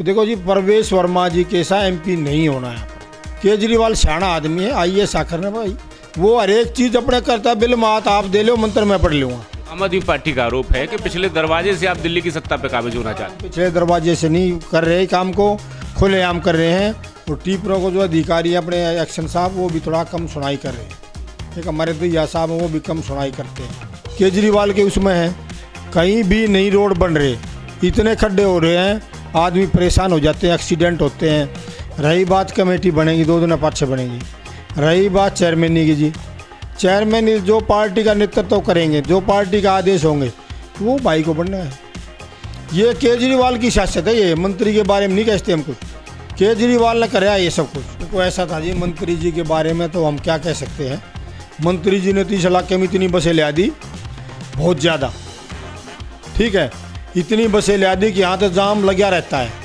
तो देखो जी, परवेश वर्मा जी कैसा एमपी नहीं होना है। केजरीवाल सियाना आदमी है, आईएएस आखिर ने भाई, वो हर एक चीज़ अपने करता है। बिल मात आप दे लो, मंत्र मैं पढ़ लूँगा। आम आदमी पार्टी का आरोप है कि पिछले दरवाजे से आप दिल्ली की सत्ता पे काबिज होना चाहते हैं। पिछले दरवाजे से नहीं कर रहे काम को, खुलेआम कर रहे हैं। और टीपरों को जो अधिकारी अपने एक्शन साहब, वो भी थोड़ा कम सुनाई कर रहे हैं। एक हमारे दैया साहब हैं, वो भी कम सुनाई करते हैं। केजरीवाल के उसमें है, कहीं भी नई रोड बन रहे, इतने खड्डे हो रहे हैं, आदमी परेशान हो जाते हैं, एक्सीडेंट होते हैं। रही बात कमेटी बनेगी, 2 दिन पाछे बनेगी। रही बात चेयरमैनी की जी, चेयरमैन जो पार्टी का नेतृत्व करेंगे, जो पार्टी का आदेश होंगे, वो भाई को बनना है। ये केजरीवाल की सियासत है। ये मंत्री के बारे में नहीं कहते हम कुछ, केजरीवाल ने कराया ये सब कुछ। तो ऐसा था जी, मंत्री जी के बारे में तो हम क्या कह सकते हैं। मंत्री जी ने 30 लाख में इतनी बसें ले दी, बहुत ज़्यादा, ठीक है। इतनी बसें ले दी कि यहाँ तो जाम लगा रहता है।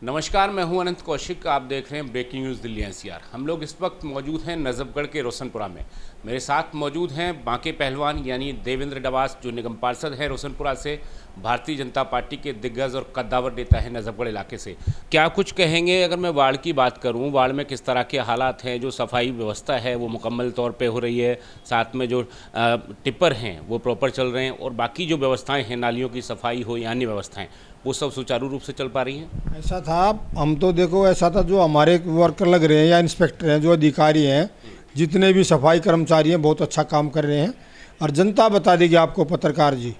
नमस्कार, मैं हूं अनंत कौशिक। आप देख रहे हैं ब्रेकिंग न्यूज़ दिल्ली एनसीआर। हम लोग इस वक्त मौजूद हैं नजफगढ़ के रोशनपुरा में। मेरे साथ मौजूद हैं बांके पहलवान यानी देवेंद्र डबास, जो निगम पार्षद हैं रोशनपुरा से, भारतीय जनता पार्टी के दिग्गज और कद्दावर नेता हैं नजफगढ़ इलाके से। क्या कुछ कहेंगे अगर मैं वार्ड की बात करूं, वार्ड में किस तरह के हालात हैं? जो सफाई व्यवस्था है वो मुकम्मल तौर पे हो रही है, साथ में जो टिप्पर हैं वो प्रॉपर चल रहे हैं, और बाकी जो व्यवस्थाएं हैं, नालियों की सफाई हो या अन्य व्यवस्थाएं, वो सब सुचारू रूप से चल पा रही हैं? ऐसा था, हम तो देखो ऐसा था, जो हमारे वर्कर लग रहे हैं या इंस्पेक्टर हैं, जो अधिकारी हैं, जितने भी सफाई कर्मचारी हैं, बहुत अच्छा काम कर रहे हैं। और जनता बता देगी आपको, पत्रकार जी,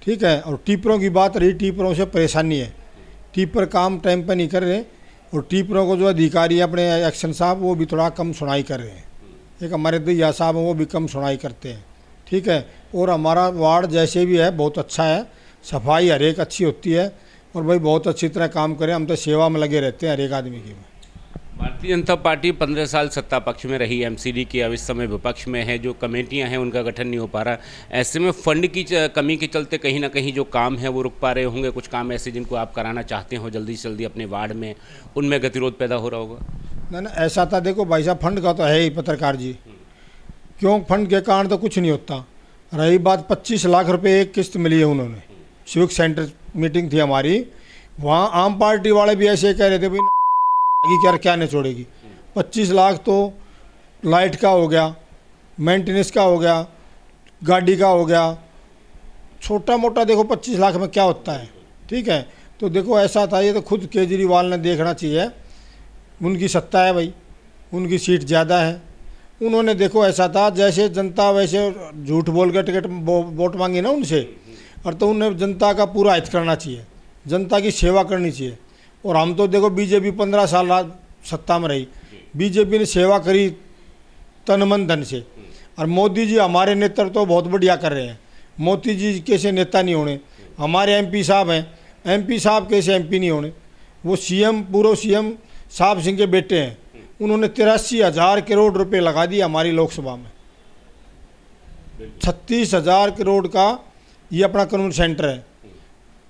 ठीक है। और टीपरों की बात रही, टीपरों से परेशानी है, टीपर काम टाइम पर नहीं कर रहे। और टीपरों को जो अधिकारी अपने एक्शन साहब, वो भी थोड़ा कम सुनाई कर रहे हैं। एक हमारे दैया साहब हैं, वो भी कम सुनाई करते हैं, ठीक है। और हमारा वार्ड जैसे भी है बहुत अच्छा है, सफाई हर एक अच्छी होती है। और भाई बहुत अच्छी तरह काम करें, हम तो सेवा में लगे रहते हैं हर एक आदमी की। भारतीय जनता पार्टी 15 साल सत्ता पक्ष में रही, एमसीडी की अब इस समय विपक्ष में है। जो कमेटियां हैं उनका गठन नहीं हो पा रहा। ऐसे में फंड की कमी के चलते कहीं ना कहीं जो काम है वो रुक पा रहे होंगे। कुछ काम ऐसे जिनको आप कराना चाहते हो जल्दी से जल्दी अपने वार्ड में, उनमें गतिरोध पैदा हो रहा होगा? ना ऐसा था, देखो भाई साहब, फंड का तो है ही पत्रकार जी, क्यों फंड के कारण तो कुछ नहीं होता। रही बात 25 लाख रुपये एक किस्त मिली है उन्होंने। सिविक सेंटर मीटिंग थी हमारी, वहाँ आम पार्टी वाले भी ऐसे कह रहे थे, भाई क्या नहीं छोड़ेगी। 25 लाख तो लाइट का हो गया, मेंटेनेंस का हो गया, गाड़ी का हो गया, छोटा मोटा देखो 25 लाख में क्या होता है, ठीक है। तो देखो ऐसा था, ये तो खुद केजरीवाल ने देखना चाहिए। उनकी सत्ता है भाई, उनकी सीट ज़्यादा है। उन्होंने देखो ऐसा था, जैसे जनता वैसे झूठ बोल कर टिकट वोट मांगी ना उनसे, और तो उन्हें जनता का पूरा हित करना चाहिए, जनता की सेवा करनी चाहिए। और हम तो देखो बीजेपी 15 साल सत्ता में रही, बीजेपी ने सेवा करी तन मन धन से। और मोदी जी हमारे नेतृत्व तो बहुत बढ़िया कर रहे हैं। मोदी जी कैसे नेता नहीं होने, हमारे एमपी साहब हैं, एमपी साहब कैसे एमपी नहीं होने। वो सीएम, पूर्व सीएम साहब सिंह के बेटे हैं, उन्होंने 83,000 करोड़ रुपए लगा दिए हमारी लोकसभा में। 36,000 करोड़ का ये अपना कानून सेंटर है,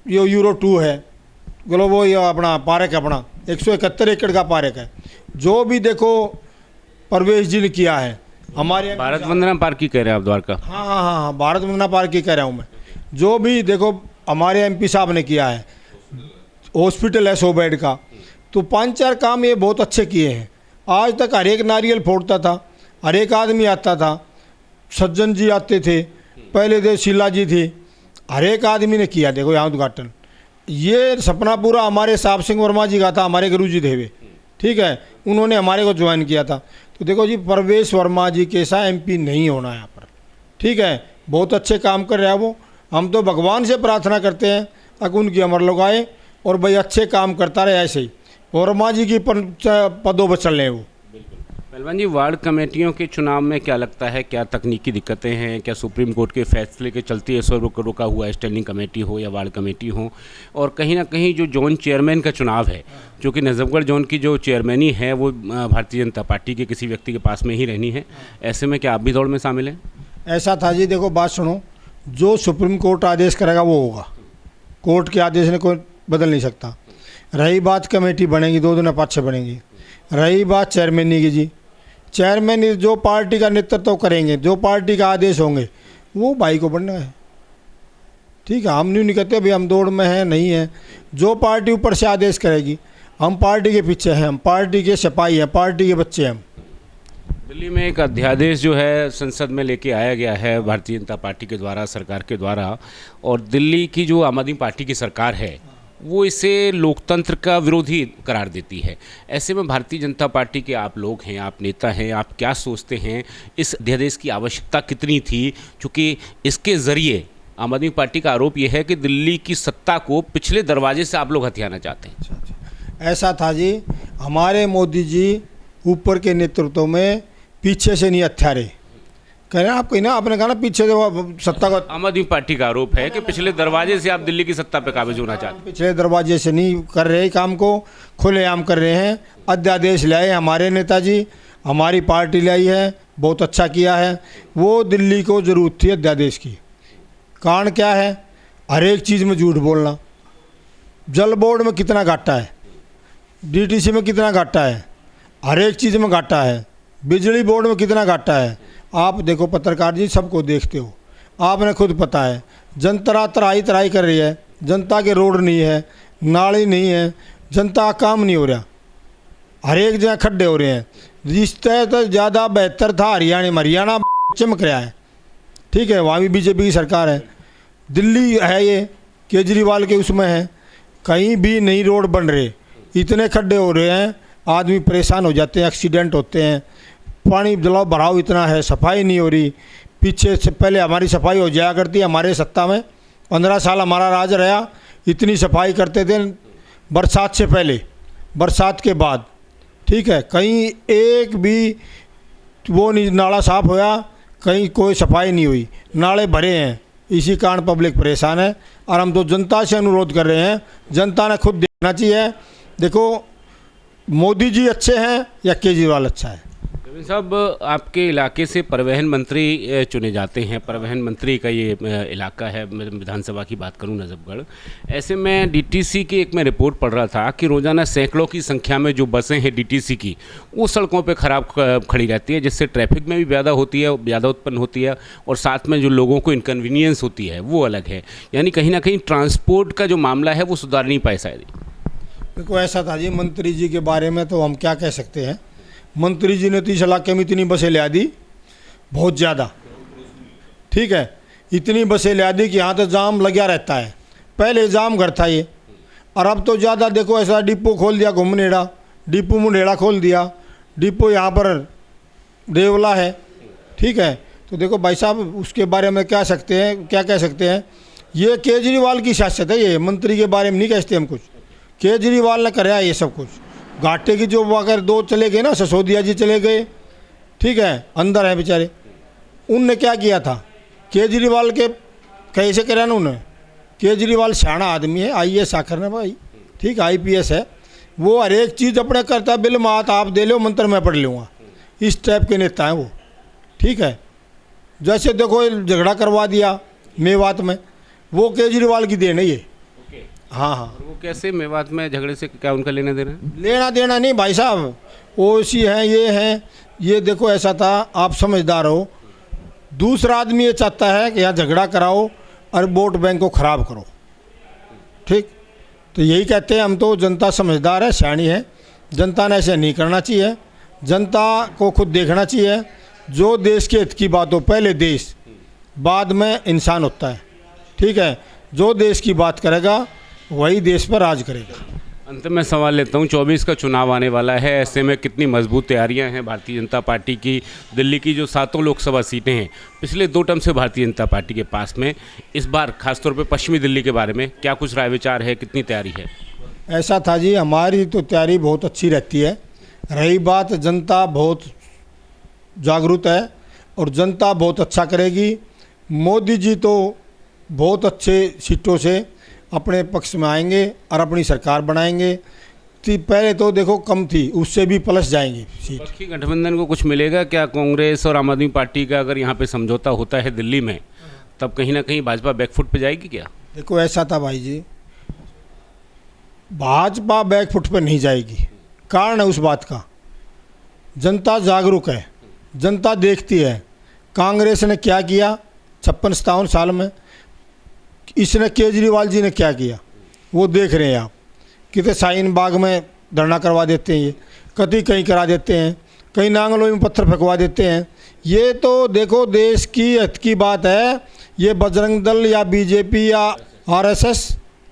ये यूरो 2 है, वो ये अपना पार्क है, अपना 171 एकड़ का पार्क है। जो भी देखो परवेश जी ने किया है हमारे भारत वंदना पार्क की कह रहे हैं आप द्वारका? हाँ, भारत वंदना पार्क की कह रहा हूँ मैं। जो भी देखो हमारे एमपी साहब ने किया है, हॉस्पिटल है 100 बेड का, तो 5-4 काम ये बहुत अच्छे किए हैं। आज तक हर एक नारियल फोड़ता था, हर एक आदमी आता था, सज्जन जी आते थे, पहले देव शीला जी थी, हर एक आदमी ने किया देखो यहाँ उद्घाटन। ये सपना पूरा हमारे साहब सिंह वर्मा जी का था, हमारे गुरुजी थे वे, ठीक है। उन्होंने हमारे को ज्वाइन किया था। तो देखो जी, परवेश वर्मा जी कैसा एमपी नहीं होना यहाँ पर, ठीक है। बहुत अच्छे काम कर रहा है वो। हम तो भगवान से प्रार्थना करते हैं ताकि उनकी अमर लोग आए और भाई अच्छे काम करता रहे ऐसे ही, वर्मा जी की पदों पर चल रहे हैं वो। पहलवान जी, वार्ड कमेटियों के चुनाव में क्या लगता है, क्या तकनीकी दिक्कतें हैं? क्या सुप्रीम कोर्ट के फैसले के चलते इस रुका हुआ स्टैंडिंग कमेटी हो या वार्ड कमेटी हो? और कहीं ना कहीं जो जोन चेयरमैन का चुनाव है, जो कि नजफगढ़ जोन की जो चेयरमैनी है वो भारतीय जनता पार्टी के किसी व्यक्ति के पास में ही रहनी है, ऐसे में क्या आप भी दौड़ में शामिल हैं? ऐसा था जी, देखो बात सुनो, जो सुप्रीम कोर्ट आदेश करेगा वो होगा, कोर्ट के आदेश ने कोई बदल नहीं सकता। रही बात कमेटी बनेगी, 2 दिन पाछे बनेगी। रही बात चेयरमैनी की जी, चेयरमैन जो पार्टी का नेतृत्व करेंगे, जो पार्टी का आदेश होंगे, वो भाई को बनना है। ठीक है, हम नहीं कहते भाई हम दौड़ में हैं, नहीं है। जो पार्टी ऊपर से आदेश करेगी, हम पार्टी के पीछे हैं, हम पार्टी के सिपाही हैं, पार्टी के बच्चे हैं हम। दिल्ली में एक अध्यादेश जो है संसद में लेके आया गया है भारतीय जनता पार्टी के द्वारा, सरकार के द्वारा, और दिल्ली की जो आम आदमी पार्टी की सरकार है वो इसे लोकतंत्र का विरोधी करार देती है। ऐसे में भारतीय जनता पार्टी के आप लोग हैं, आप नेता हैं, आप क्या सोचते हैं इस अध्यादेश की आवश्यकता कितनी थी? क्योंकि इसके ज़रिए आम आदमी पार्टी का आरोप यह है कि दिल्ली की सत्ता को पिछले दरवाजे से आप लोग हथियाना चाहते हैं। ऐसा था जी, हमारे मोदी जी ऊपर के नेतृत्व में पीछे से नहीं हथियारे। कह रहे हैं आप, कहीं ना आपने कहा ना पीछे से सत्ता को। आम आदमी पार्टी का आरोप है कि पिछले दरवाजे से आप दिल्ली की सत्ता पर काबिज होना चाहते हैं। पिछले दरवाजे से नहीं कर रहे काम को, खुलेआम कर रहे हैं। अध्यादेश लाए हमारे नेताजी, हमारी पार्टी लाई है, बहुत अच्छा किया है। वो दिल्ली को ज़रूरत थी अध्यादेश की। कारण क्या है? हर एक चीज़ में झूठ बोलना। जल बोर्ड में कितना घाटा है, डीटीसी में कितना घाटा है, हर एक चीज़ में घाटा है। बिजली बोर्ड में कितना घाटा है। आप देखो पत्रकार जी, सबको देखते हो, आपने खुद पता है जनता तराई तराई कर रही है, जनता के रोड नहीं है, नाली नहीं है, जनता का काम नहीं हो रहा, हर एक जगह खड्डे हो रहे हैं। रिश्ते तो ज़्यादा बेहतर था हरियाणा चमक रहा है। ठीक है, वहाँ भी बीजेपी की सरकार है। दिल्ली है ये केजरीवाल के उसमें है, कहीं भी नहीं रोड बन रहे, इतने खड्डे हो रहे हैं, आदमी परेशान हो जाते हैं, एक्सीडेंट होते हैं। पानी जलाओ भराव इतना है, सफाई नहीं हो रही। पीछे से पहले हमारी सफाई हो जाया करती है, हमारे सत्ता में 15 साल हमारा राज रहा, इतनी सफाई करते थे बरसात से पहले, बरसात के बाद। ठीक है, कहीं एक भी वो नहीं नाला साफ होया, कहीं कोई सफाई नहीं हुई, नाले भरे हैं। इसी कारण पब्लिक परेशान है और हम तो जनता से अनुरोध कर रहे हैं, जनता ने खुद देखना चाहिए। देखो मोदी जी अच्छे हैं या केजरीवाल अच्छा है। देवेंद्र साहब, आपके इलाके से परिवहन मंत्री चुने जाते हैं, परिवहन मंत्री का ये इलाका है, मैं विधानसभा की बात करूं नजफगढ़। ऐसे में डीटीसी की एक मैं रिपोर्ट पढ़ रहा था कि रोज़ाना सैकड़ों की संख्या में जो बसें हैं डीटीसी की, वो सड़कों पे खराब खड़ी रहती है, जिससे ट्रैफिक में भी ज़्यादा होती है, ज़्यादा उत्पन्न होती है, और साथ में जो लोगों को इनकन्वीनियंस होती है वो अलग है। यानी कहीं ना कहीं ट्रांसपोर्ट का जो मामला है वो सुधार नहीं पाए शायद। देखो ऐसा था जी, मंत्री जी के बारे में तो हम क्या कह सकते हैं। मंत्री जी ने तो इस इलाके में इतनी बसें ला दी, बहुत ज़्यादा। ठीक है, इतनी बसें ला दी कि यहाँ तो जाम लगा रहता है। पहले जाम घर था ये, और अब तो ज़्यादा। देखो ऐसा डिपो खोल दिया, घुमनेड़ा डिपो मुंडेड़ा खोल दिया, डिपो यहाँ पर देवला है। ठीक है, तो देखो भाई साहब उसके बारे में क्या सकते हैं, क्या कह सकते हैं। ये केजरीवाल की सियासत है, ये मंत्री के बारे में नहीं कहते हम कुछ। केजरीवाल ने कराया ये सब कुछ। घाटे की जो अगर 2 चले गए ना, सिसोदिया जी चले गए, ठीक है, अंदर है बेचारे, उनने क्या किया था केजरीवाल के कैसे कराया ना उन्होंने। केजरीवाल सियाना आदमी है, IAS आखिर ने भाई, ठीक है, IPS है, वो हर एक चीज़ अपने करता है। बिल मात आप दे लो, मंत्र मैं पढ़ लूँगा, इस टाइप के नेता हैं वो। ठीक है, जैसे देखो झगड़ा करवा दिया मेवात में, वो केजरीवाल की देन है ये। हाँ हाँ, वो कैसे मेवात में झगड़े से क्या उनका लेना देना है? लेना देना नहीं भाई साहब, ओसी हैं, ये हैं, ये देखो ऐसा था। आप समझदार हो, दूसरा आदमी ये चाहता है कि यहाँ झगड़ा कराओ और वोट बैंक को ख़राब करो। ठीक, तो यही कहते हैं हम तो, जनता समझदार है, सियानी है, जनता ने ऐसे नहीं करना चाहिए। जनता को खुद देखना चाहिए, जो देश के हित की बात हो, पहले देश बाद में इंसान होता है। ठीक है, जो देश की बात करेगा वही देश पर राज करेगा। अंत में सवाल लेता हूँ, 24 का चुनाव आने वाला है, ऐसे में कितनी मजबूत तैयारियां हैं भारतीय जनता पार्टी की? दिल्ली की जो 7 लोकसभा सीटें हैं, पिछले 2 टर्म से भारतीय जनता पार्टी के पास में, इस बार खासतौर पे पश्चिमी दिल्ली के बारे में क्या कुछ राय विचार है, कितनी तैयारी है? ऐसा था जी, हमारी तो तैयारी बहुत अच्छी रहती है। रही बात, जनता बहुत जागरूक है और जनता बहुत अच्छा करेगी। मोदी जी तो बहुत अच्छे सीटों से अपने पक्ष में आएंगे और अपनी सरकार बनाएंगे। पहले तो देखो कम थी, उससे भी प्लस जाएंगी सीट। पक्षी गठबंधन को कुछ मिलेगा क्या? कांग्रेस और आम आदमी पार्टी का अगर यहाँ पे समझौता होता है दिल्ली में, तब कहीं ना कहीं भाजपा बैकफुट पे जाएगी क्या? देखो ऐसा था भाई जी, भाजपा बैकफुट पे नहीं जाएगी। कारण है उस बात का, जनता जागरूक है, जनता देखती है। कांग्रेस ने क्या किया 56-57 साल में, इसने केजरीवाल जी ने क्या किया वो देख रहे हैं आप। कितने शाहीन बाग में धरना करवा देते हैं, ये कभी कहीं करा देते हैं, कहीं नांगलों में पत्थर फेंकवा देते हैं। ये तो देखो देश की हित की बात है। ये बजरंग दल या बीजेपी या आरएसएस,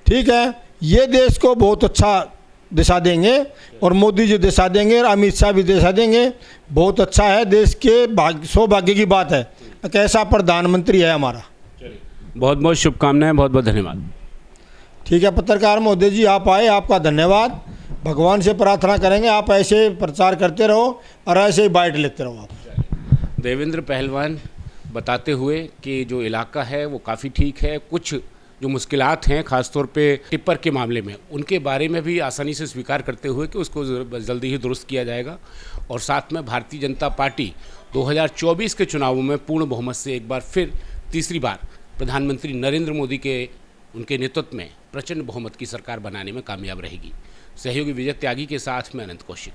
ठीक है, ये देश को बहुत अच्छा दिशा देंगे और मोदी जी दिशा देंगे और अमित शाह भी दिशा देंगे। बहुत अच्छा है, देश के सौभाग्य की बात है एक ऐसा प्रधानमंत्री है हमारा। बहुत बहुत शुभकामनाएं, बहुत बहुत धन्यवाद। ठीक है पत्रकार महोदय जी, आप आए, आपका धन्यवाद। भगवान से प्रार्थना करेंगे आप ऐसे प्रचार करते रहो और ऐसे ही बाइट लेते रहो आप। देवेंद्र पहलवान बताते हुए कि जो इलाका है वो काफ़ी ठीक है, कुछ जो मुश्किलात हैं खासतौर पे टिप्पर के मामले में, उनके बारे में भी आसानी से स्वीकार करते हुए कि उसको जल्दी ही दुरुस्त किया जाएगा। और साथ में भारतीय जनता पार्टी 2024 के चुनावों में पूर्ण बहुमत से एक बार फिर तीसरी बार प्रधानमंत्री नरेंद्र मोदी के उनके नेतृत्व में प्रचंड बहुमत की सरकार बनाने में कामयाब रहेगी। सहयोगी विजय त्यागी के साथ मैं अनंत कौशिक।